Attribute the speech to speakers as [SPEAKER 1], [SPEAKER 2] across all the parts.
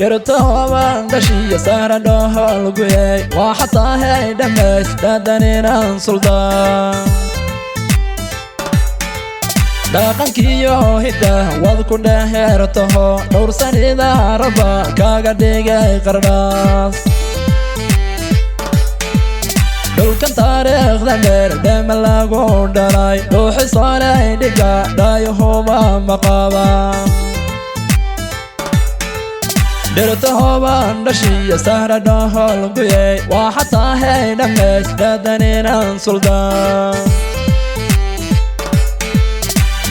[SPEAKER 1] درتها دشي سهر دهل قوي وحتى هاي دمس دادنين سلطان dhaqankiyo hidaha wad ku dheertaho dhowr sanida raba kaaga dhigay qardhaas dhulkan taariikhda dheer dhama lagu dhalay dhuuxi soolay dhiga dhaayahooba maqaba dhirtahooban dhashiya sahra dhahol guyay waa xataa hay dhammays dhadaninan suldaan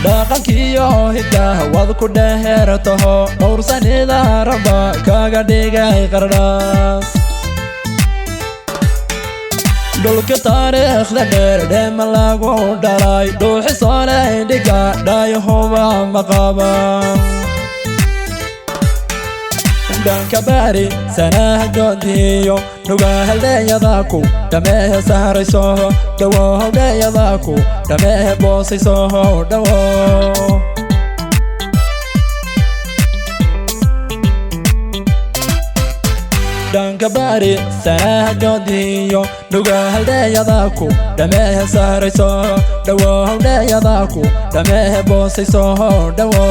[SPEAKER 1] dhaqankiyo hidaha wad ku dheertaho dhowr sanida raba kaaga dhigay qardhaas dhulka taariikhda dheer dhama lagu dhalay dhuuxi soolay dhiga dhaayahooba maqaba dhanka bari sanaha goodiyo nugaahaldheeyadaku dhamehe sahrayso dhawo howdheeyadaku dhamehe boosayso dhawo dhanka bari sanaha goodiyo nugaahaldheeyadaku dhamehe sahrayso dhawo howdheeyadaku dhamehe boosayso dhawo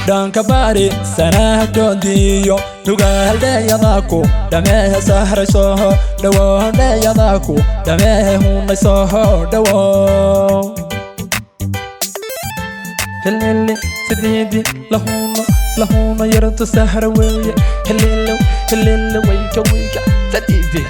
[SPEAKER 1] dhanka bari sanaha goodiyo nugaahaldheeyadaku dhamehe sahrayso dhawo howdheeyadaku dhamehe hunayso dhawo helele sideedi lahuna yaranta sahra weeye helele wayka sideedi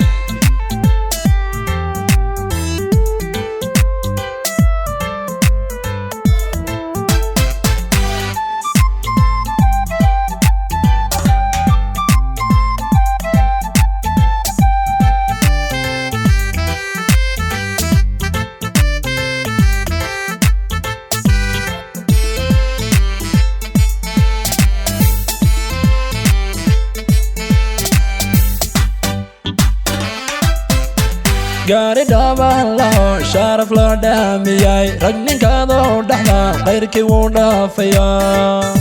[SPEAKER 1] gaari dhaabaan laho sharaf loo dhaamiyay rag ninkaadoo dhaxda qayrkii wuu dhaafayaa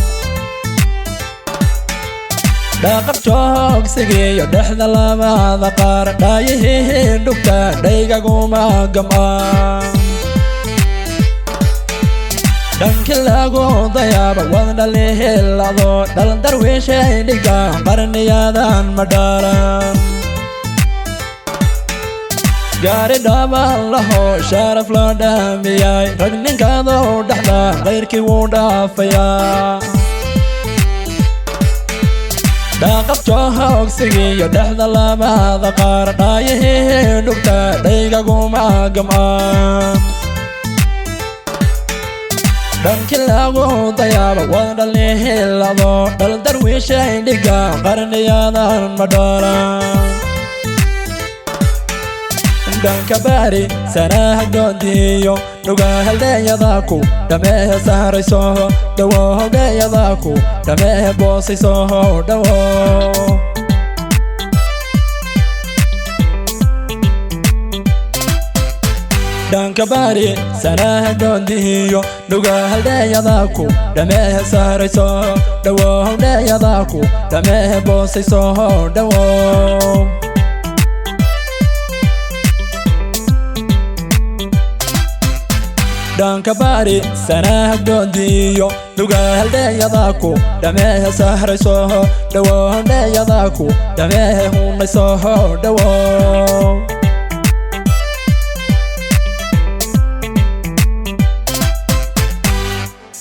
[SPEAKER 1] dhaqab joogsigiyo dhexda labada qaar dhaayihii dhugta dhaygaguma gamaan dhanki lagu dayaaba wad dhalihilado dhalan darwiishay dhiga qarniyadan ma dhaalan gaari dhaabaan laho sharaf loo dhaamiyay rag ninkaadoo dhaxda qayrkii wuu dhaafayaa dhaqab joogsigiyo dhexda labada qaar dhaayihii dhugta dhaygaguma gamaan dhanki lagu dayaaba wad dhalihilado dhalan darwiishay dhiga qarniyadan ma dhaalan dhanka bari sanaha goodiyo nugaahaldheeyadaku dhamehe sahrayso dhawo howdheeyadaku dhamehe boosayso dhawo dhanka bari sanaha goodiyo nugaahaldheeyadaku dhamehe sahrayso dhawo howdheeyadaku dhamehe boosayso dhawo dhanka bari sanaha goodiyo nugaahaldheeyadaku dhamehe sahrayso dhawo howdheeyadaku dhamehe hunayso dhawo